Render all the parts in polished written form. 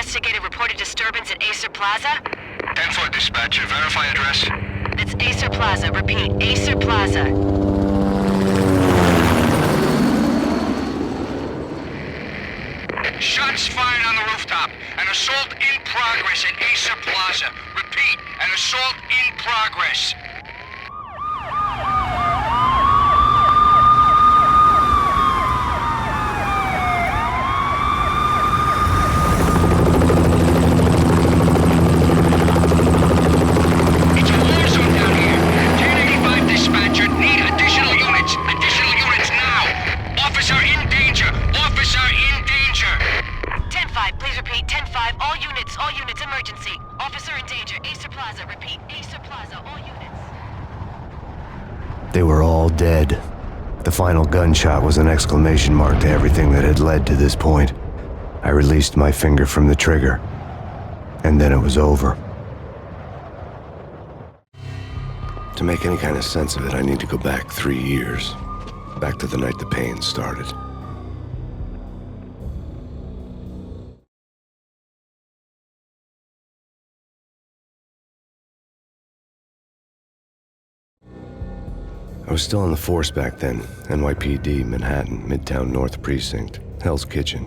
investigated reported disturbance at Acer Plaza? 10-4 dispatcher. Verify address. It's Acer Plaza. Repeat, Acer Plaza. Shots fired on the rooftop. An assault in progress at Acer Plaza. Repeat, an assault in progress. It's a war zone down here. 1085 dispatcher. Need additional units. Additional units now. Officer in danger. Officer in danger. 10-5, please repeat. 10-5, all units, emergency. Officer in danger. Acer Plaza. Repeat, Acer Plaza, all units. They were all dead. The final gunshot was an exclamation mark to everything that had led to this point. I released my finger from the trigger, and then it was over. To make any kind of sense of it, I need to go back 3 years. Back to the night the Payne started. I was still on the force back then. NYPD, Manhattan, Midtown North Precinct, Hell's Kitchen.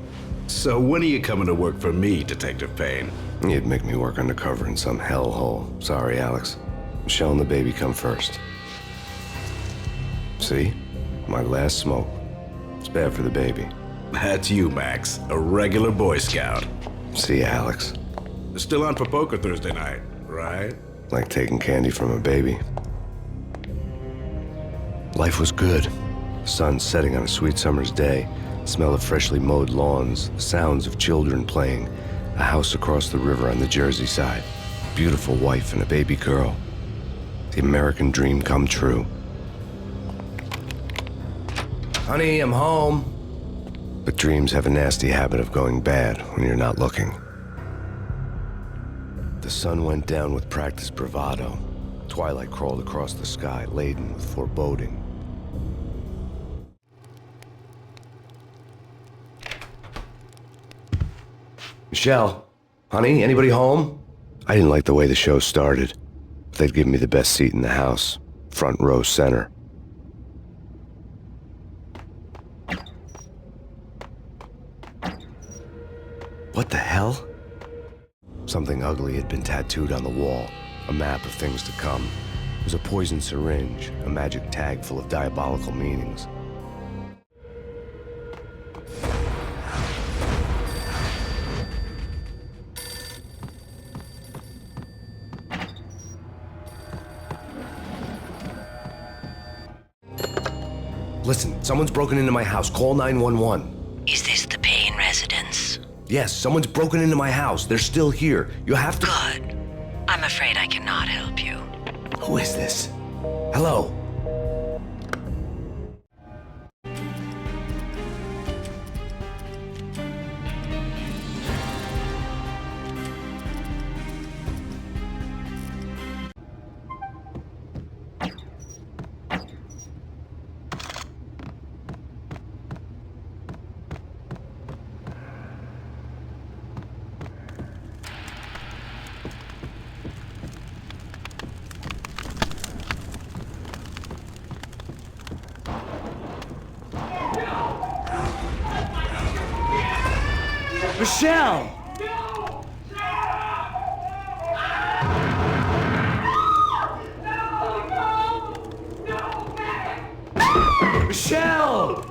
So when are you coming to work for me, Detective Payne? You'd make me work undercover in some hellhole. Sorry, Alex. Michelle and the baby come first. See? My last smoke. It's bad for the baby. That's you, Max. A regular Boy Scout. See, Alex. Still on for poker Thursday night, right? Like taking candy from a baby. Life was good. The sun setting on a sweet summer's day. The smell of freshly mowed lawns. The sounds of children playing. A house across the river on the Jersey side. Beautiful wife and a baby girl. The American dream come true. Honey, I'm home. But dreams have a nasty habit of going bad when you're not looking. The sun went down with practiced bravado. Twilight crawled across the sky, laden with foreboding. Michelle, honey, anybody home? I didn't like the way the show started. They'd give me the best seat in the house, front row center. What the hell? Something ugly had been tattooed on the wall, a map of things to come. It was a poison syringe, a magic tag full of diabolical meanings. Listen, someone's broken into my house. Call 911. Is this the Payne residence? Yes, someone's broken into my house. They're still here. You have to... Good. I'm afraid I cannot help you. Who is this? Hello? Michelle! Michelle!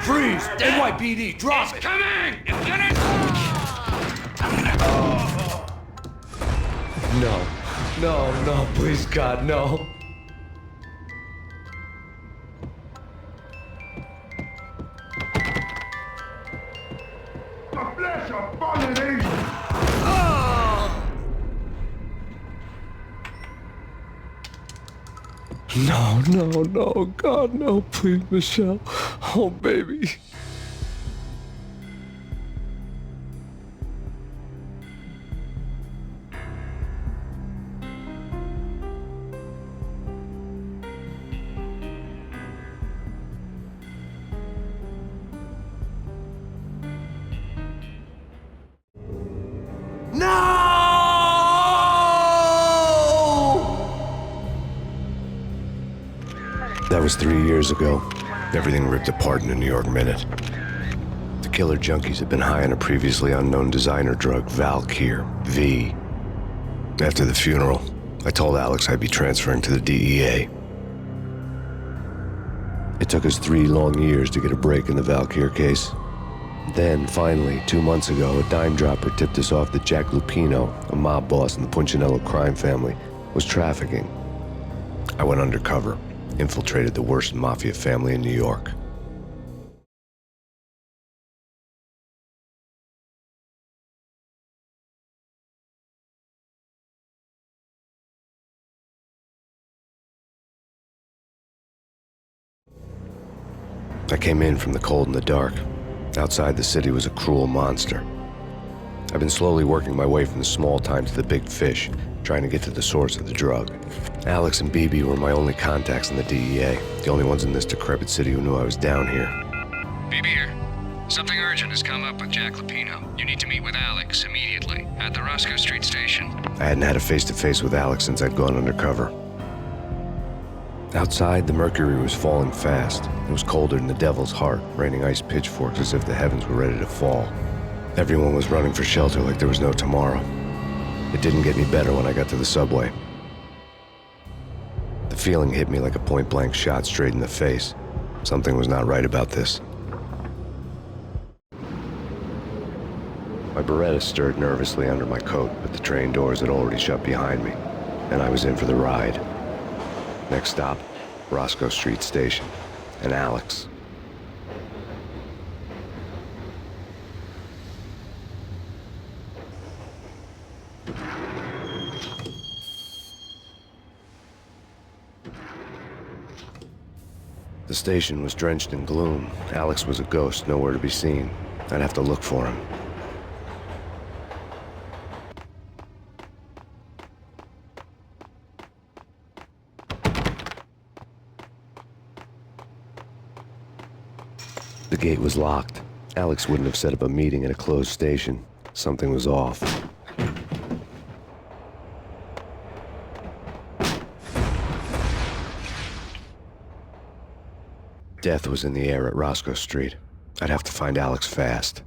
Freeze! NYPD, drop it! Coming! It's gonna... No, please, God, no. No, God, no, please, Michelle. Oh, baby. Almost 3 years ago, everything ripped apart in a New York minute. The killer junkies had been high on a previously unknown designer drug, Valkyr, V. After the funeral, I told Alex I'd be transferring to the DEA. It took us 3 long years to get a break in the Valkyr case. Then, finally, 2 months ago, a dime dropper tipped us off that Jack Lupino, a mob boss in the Punchinello crime family, was trafficking. I went undercover, infiltrated the worst mafia family in New York. I came in from the cold and the dark. Outside the city was a cruel monster. I've been slowly working my way from the small time to the big fish, trying to get to the source of the drug. Alex and BB were my only contacts in the DEA, the only ones in this decrepit city who knew I was down here. BB here. Something urgent has come up with Jack Lupino. You need to meet with Alex immediately at the Roscoe Street station. I hadn't had a face-to-face with Alex since I'd gone undercover. Outside, the mercury was falling fast. It was colder than the devil's heart, raining ice pitchforks as if the heavens were ready to fall. Everyone was running for shelter like there was no tomorrow. It didn't get any better when I got to the subway. The feeling hit me like a point-blank shot straight in the face. Something was not right about this. My Beretta stirred nervously under my coat, but the train doors had already shut behind me, and I was in for the ride. Next stop, Roscoe Street Station, and Alex. The station was drenched in gloom. Alex was a ghost, nowhere to be seen. I'd have to look for him. The gate was locked. Alex wouldn't have set up a meeting at a closed station. Something was off. Death was in the air at Roscoe Street. I'd have to find Alex fast.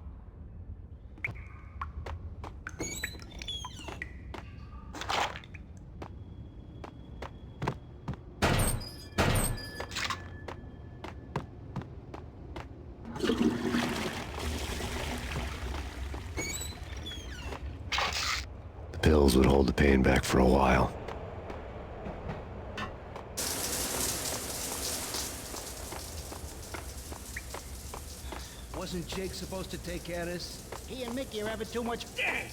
The pills would hold the pain back for a while. Wasn't Jake supposed to take care of this? He and Mickey are having too much. Damn!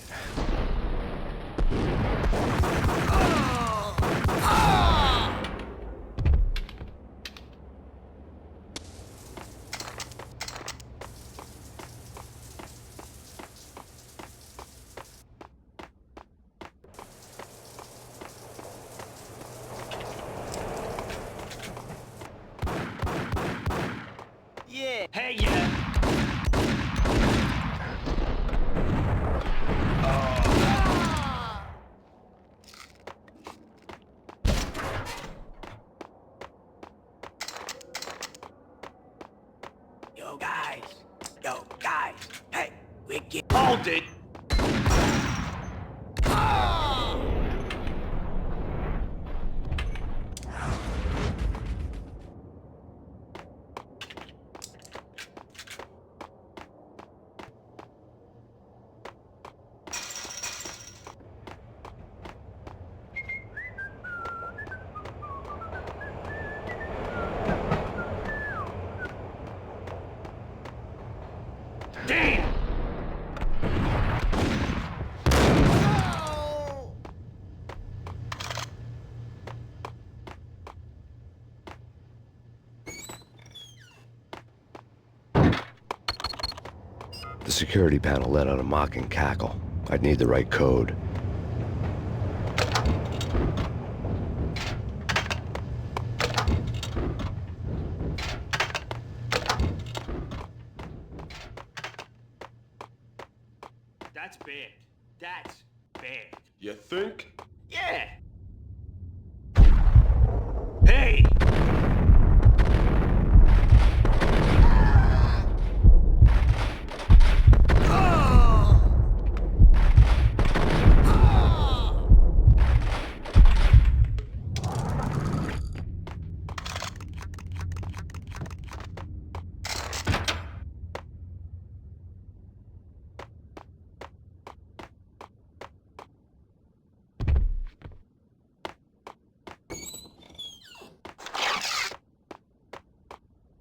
Yeah. Hey, yeah. Yo, guys. Hey, we get... Hold it! Damn! The security panel let out a mocking cackle. I'd need the right code. That's bad. That's bad. You think? Yeah! Hey!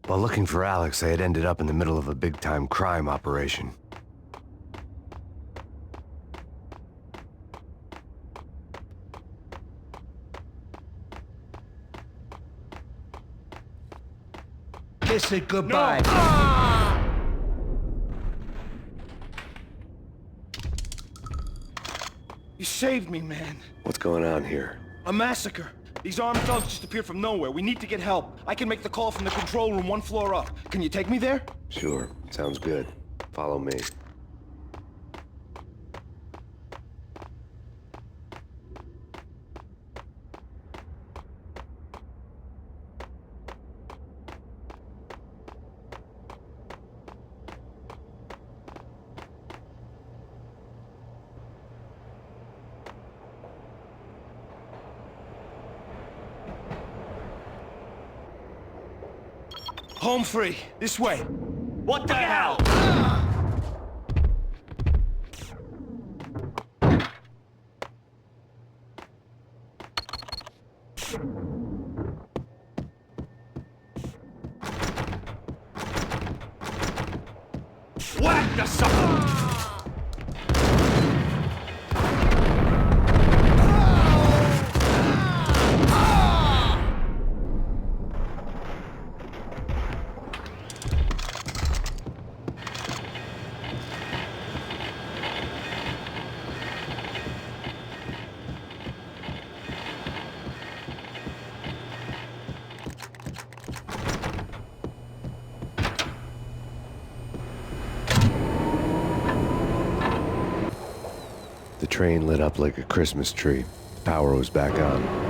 While looking for Alex, I had ended up in the middle of a big-time crime operation. Kiss it goodbye. You saved me, man. What's going on here? A massacre. These armed thugs just appeared from nowhere. We need to get help. I can make the call from the control room 1 floor up. Can you take me there? Sure, sounds good. Follow me. Home free. This way. What the hell? Whack the sucker! The train lit up like a Christmas tree. Power was back on.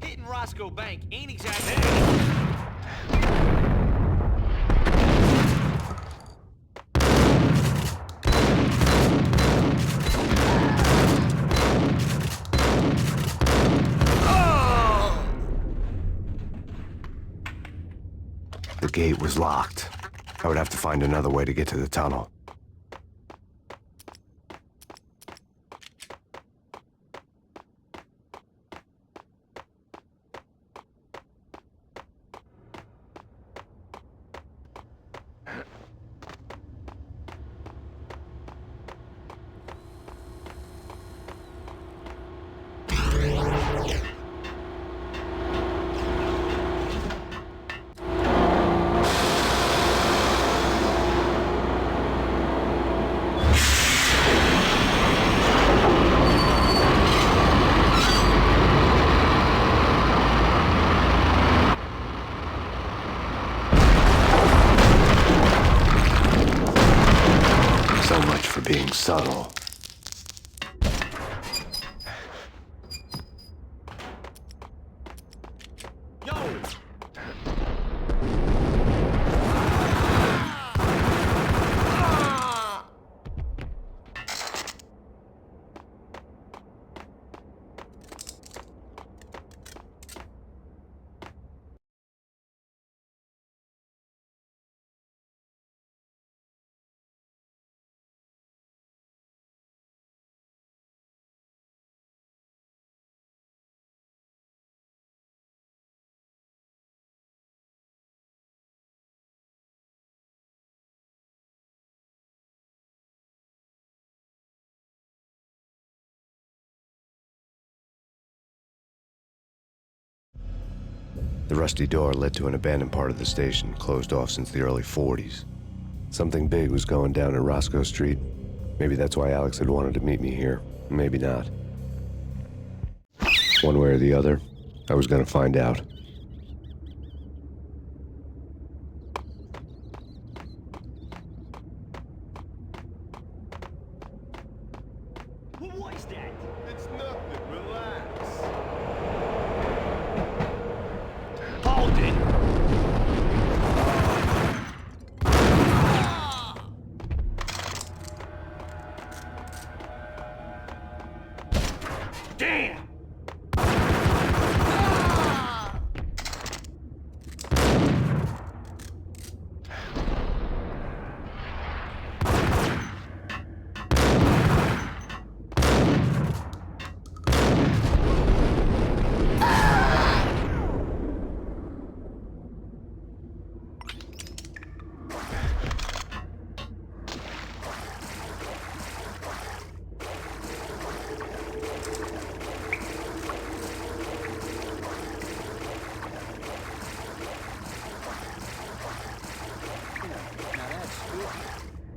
Hitting Roscoe Bank ain't exactly... The gate was locked. I would have to find another way to get to the tunnel. So much for being subtle. Yo! The rusty door led to an abandoned part of the station, closed off since the early 40s. Something big was going down in Roscoe Street. Maybe that's why Alex had wanted to meet me here. Maybe not. One way or the other, I was gonna find out.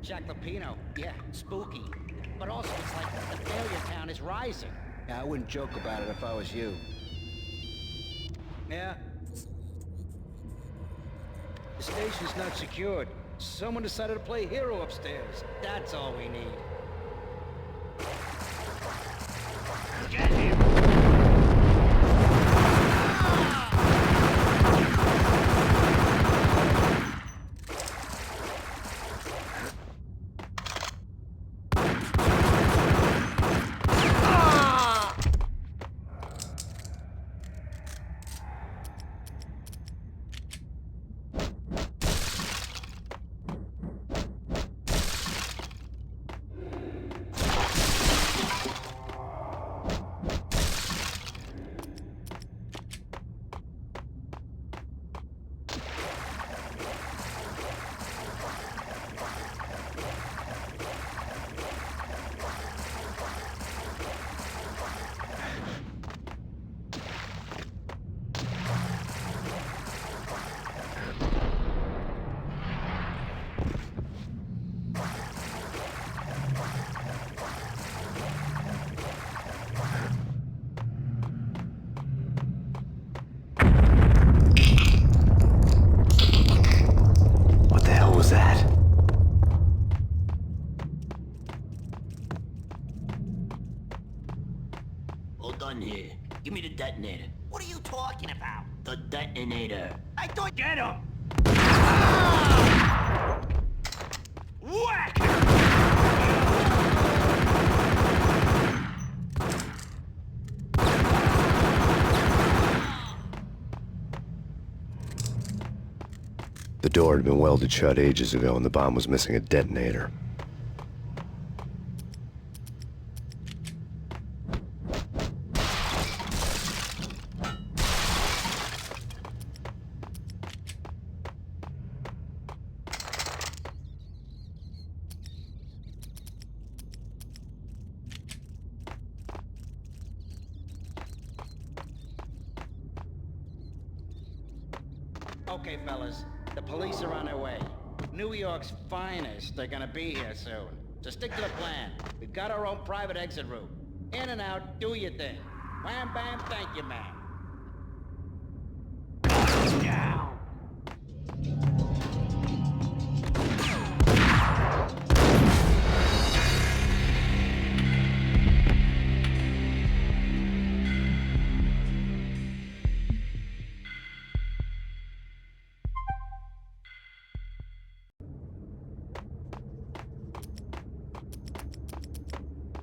Jack Lapino, yeah, spooky. But also, it's like the failure count is rising. Yeah, I wouldn't joke about it if I was you. Yeah? The station's not secured. Someone decided to play hero upstairs. That's all we need. Get him! What the hell was that? All done here. Give me the detonator. What are you talking about? The detonator. I thought... Get him! Whack! The door had been welded shut ages ago and the bomb was missing a detonator. Okay, fellas. The police are on their way. New York's finest are gonna be here soon. So stick to the plan. We've got our own private exit route. In and out, do your thing. Wham bam, thank you, man. Down!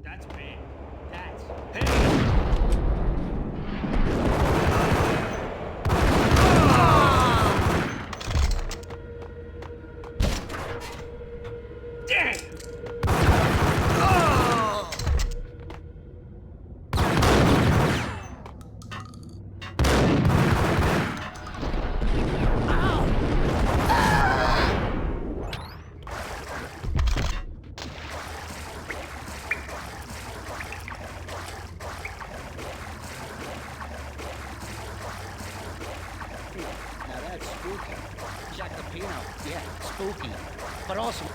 That's Payne. That's Payne! Damn! Now that's spooky. Jack Lapino, yeah, spooky. But also...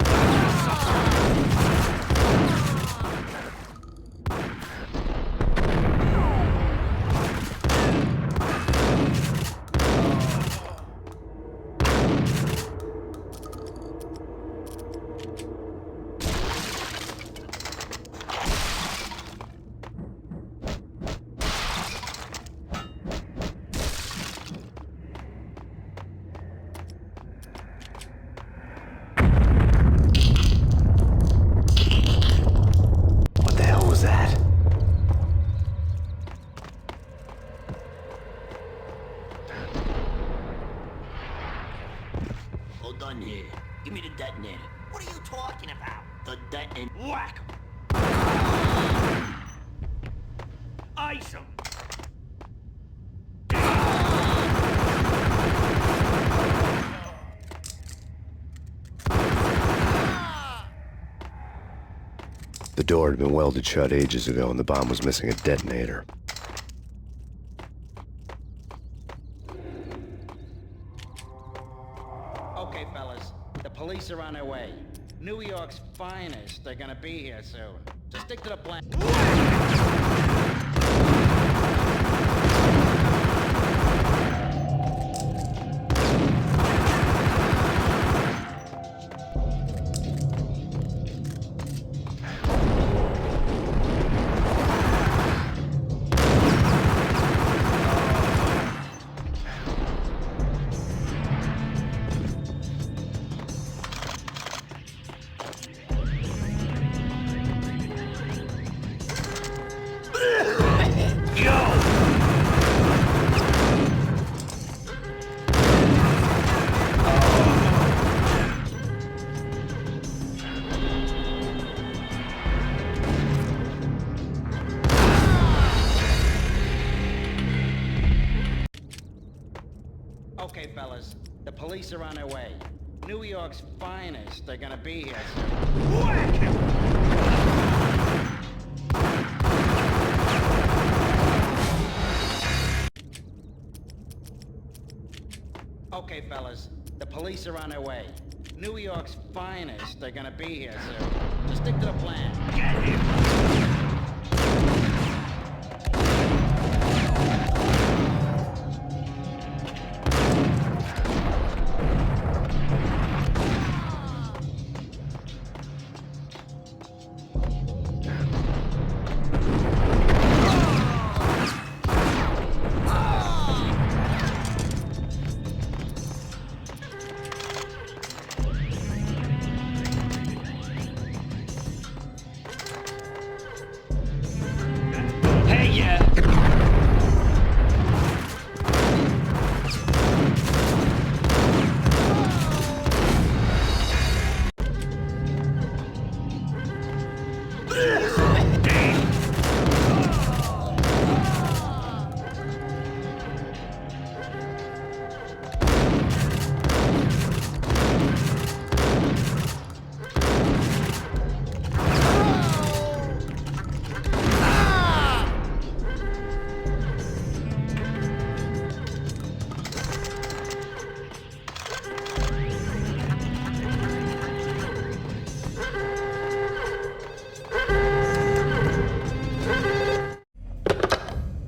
What the hell was that? All done here. Give me the detonator. What are you talking about? The detonator. Whack! Ice him! The door had been welded shut ages ago and the bomb was missing a detonator. Okay, fellas. The police are on their way. New York's finest are gonna be here soon. So stick to the plan. Okay, fellas, the police are on their way. New York's finest are gonna be here soon. Okay, fellas, the police are on their way. New York's finest are gonna be here soon. So stick to the plan.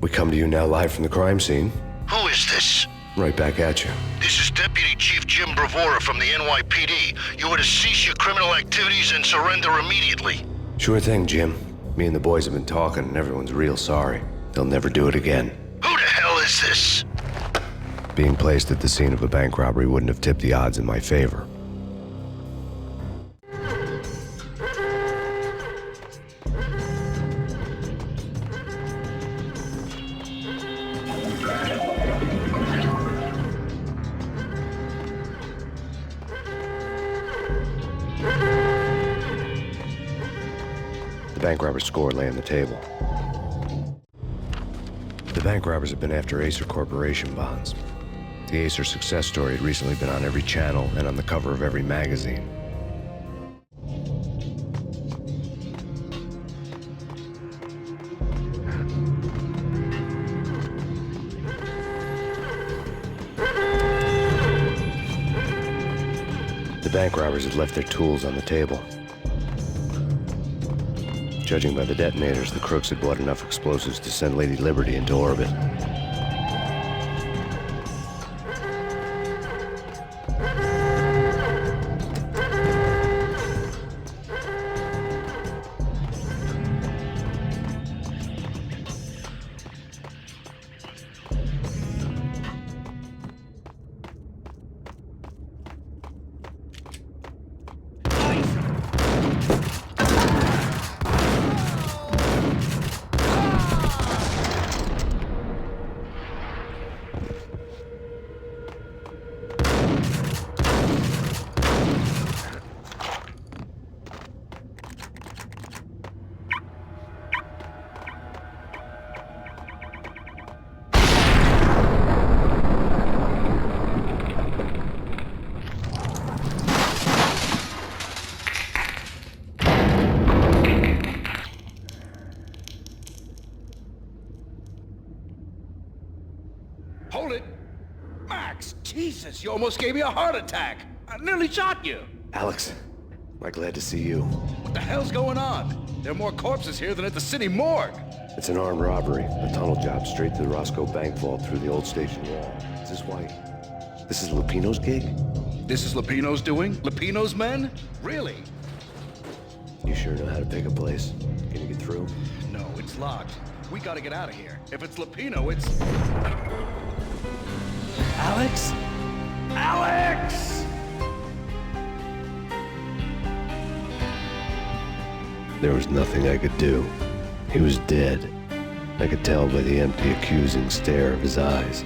We come to you now live from the crime scene. Who is this? Right back at you. This is Deputy Chief Jim Bravura from the NYPD. You are to cease your criminal activities and surrender immediately. Sure thing, Jim. Me and the boys have been talking, and everyone's real sorry. They'll never do it again. Who the hell is this? Being placed at the scene of a bank robbery wouldn't have tipped the odds in my favor. The bank robber's score lay on the table. The bank robbers have been after Acer Corporation bonds. The Acer success story had recently been on every channel and on the cover of every magazine. The bank robbers had left their tools on the table. Judging by the detonators, the crooks had bought enough explosives to send Lady Liberty into orbit. Hold it! Max, Jesus, you almost gave me a heart attack. I nearly shot you. Alex, I'm glad to see you. What the hell's going on? There are more corpses here than at the city morgue. It's an armed robbery, a tunnel job straight to the Roscoe Bank vault through the old station wall. Is this why? This is Lupino's gig? This is Lupino's doing? Lupino's men? Really? You sure know how to pick a place. Can you get through? No, it's locked. We gotta get out of here. If it's Lupino, it's... Alex? Alex! There was nothing I could do. He was dead. I could tell by the empty, accusing stare of his eyes.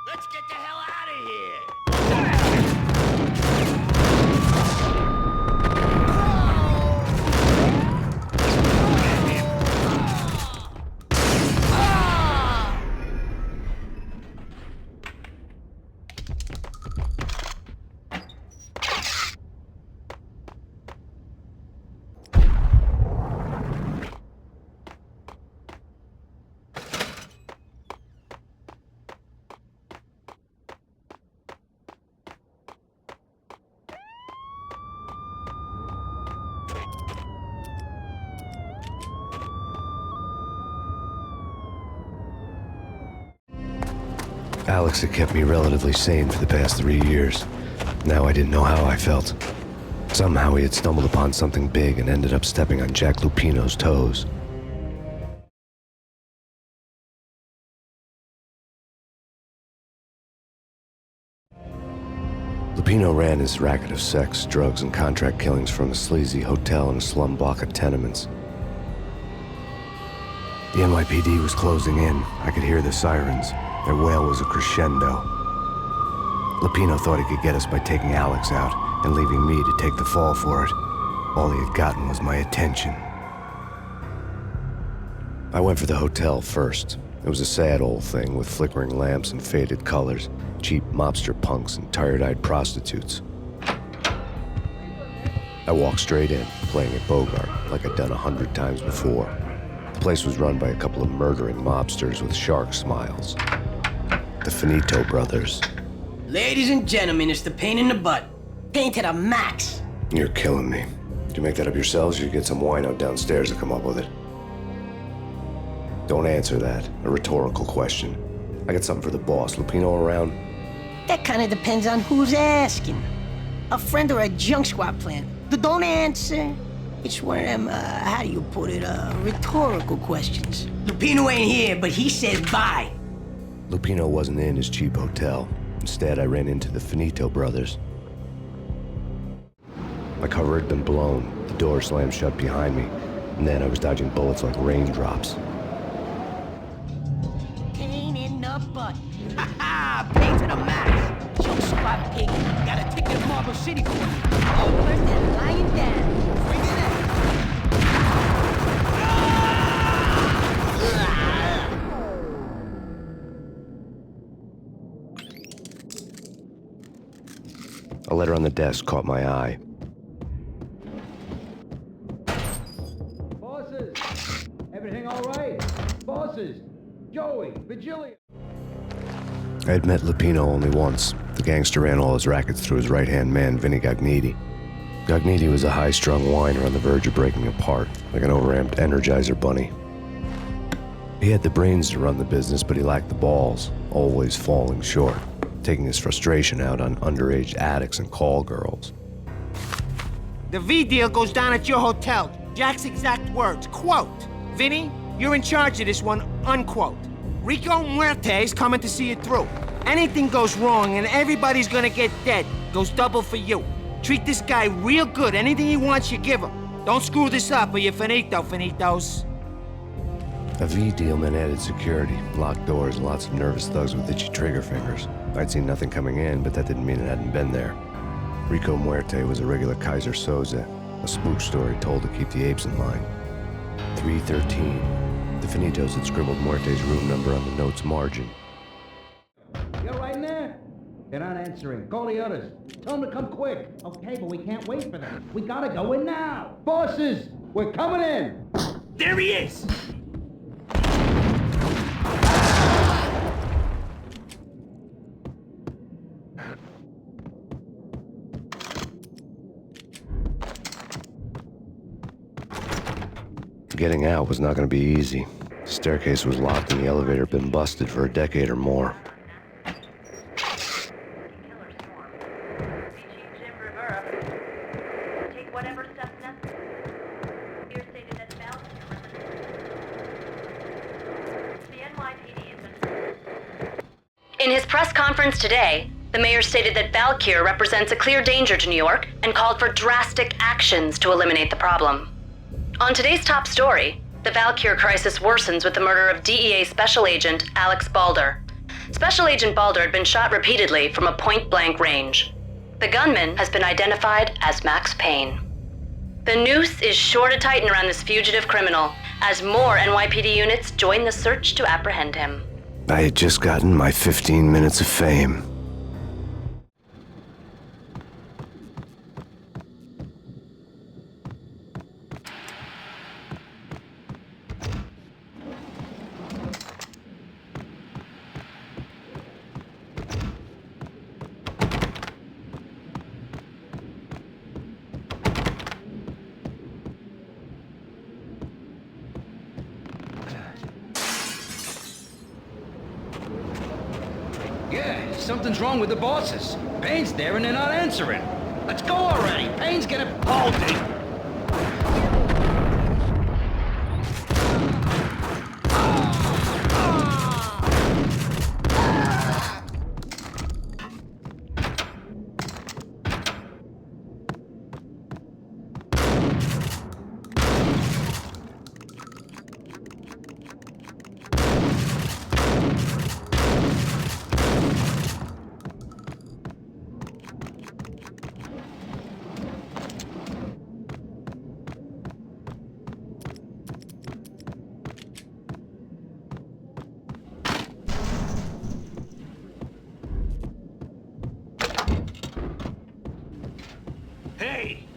Let's get the hell out of here! Alex had kept me relatively sane for the past 3 years. Now I didn't know how I felt. Somehow he had stumbled upon something big and ended up stepping on Jack Lupino's toes. Lupino ran his racket of sex, drugs, and contract killings from a sleazy hotel in a slum block of tenements. The NYPD was closing in. I could hear the sirens. Their wail was a crescendo. Lupino thought he could get us by taking Alex out and leaving me to take the fall for it. All he had gotten was my attention. I went for the hotel first. It was a sad old thing with flickering lamps and faded colors, cheap mobster punks and tired-eyed prostitutes. I walked straight in, playing at Bogart like I'd done 100 times before. The place was run by a couple of murdering mobsters with shark smiles. The Finito brothers. Ladies and gentlemen, it's the pain in the butt. Pain to the max. You're killing me. Did you make that up yourselves, or you get some wino downstairs to come up with it? Don't answer that. A rhetorical question. I got something for the boss. Lupino around? That kind of depends on who's asking. A friend or a junk squad plan. Don't answer. It's one of them, how do you put it, rhetorical questions. Lupino ain't here, but he says bye. Lupino wasn't in his cheap hotel. Instead, I ran into the Finito brothers. My cover had been blown. The door slammed shut behind me, and then I was dodging bullets like raindrops. Pain in the butt. Ha ha! Pain to the max. Junk squad pig. Got a ticket to Marble City for you. Oh, first they're lying down. Bring it up. A letter on the desk caught my eye. Bosses! Everything all right? Bosses! Joey! Virgilia! I had met Lupino only once. The gangster ran all his rackets through his right-hand man, Vinny Gognitti. Gognitti was a high-strung whiner on the verge of breaking apart, like an overamped Energizer bunny. He had the brains to run the business, but he lacked the balls, always falling short, taking his frustration out on underage addicts and call girls. The V deal goes down at your hotel. Jack's exact words, quote, "Vinny, you're in charge of this one," unquote. Rico Muerte's coming to see it through. Anything goes wrong and everybody's gonna get dead. Goes double for you. Treat this guy real good. Anything he wants, you give him. Don't screw this up or you're finito, finitos. A V deal meant added security, locked doors, and lots of nervous thugs with itchy trigger fingers. I'd seen nothing coming in, but that didn't mean it hadn't been there. Rico Muerte was a regular Kaiser Soze, a spook story told to keep the apes in line. 313. The Finitos had scribbled Muerte's room number on the note's margin. You're right in there? They're not answering. Call the others. Tell them to come quick. Okay, but we can't wait for them. We gotta go in now. Bosses, we're coming in. There he is! Getting out was not going to be easy. The staircase was locked and the elevator had been busted for a decade or more. In his press conference today, the mayor stated that Valkyr represents a clear danger to New York and called for drastic actions to eliminate the problem. On today's top story, the Valkyr crisis worsens with the murder of DEA Special Agent Alex Balder. Special Agent Balder had been shot repeatedly from a point-blank range. The gunman has been identified as Max Payne. The noose is sure to tighten around this fugitive criminal as more NYPD units join the search to apprehend him. I had just gotten my 15 minutes of fame. Yeah, something's wrong with the bosses. Payne's there and they're not answering. Let's go already. Payne's gonna... Hold it! Hey!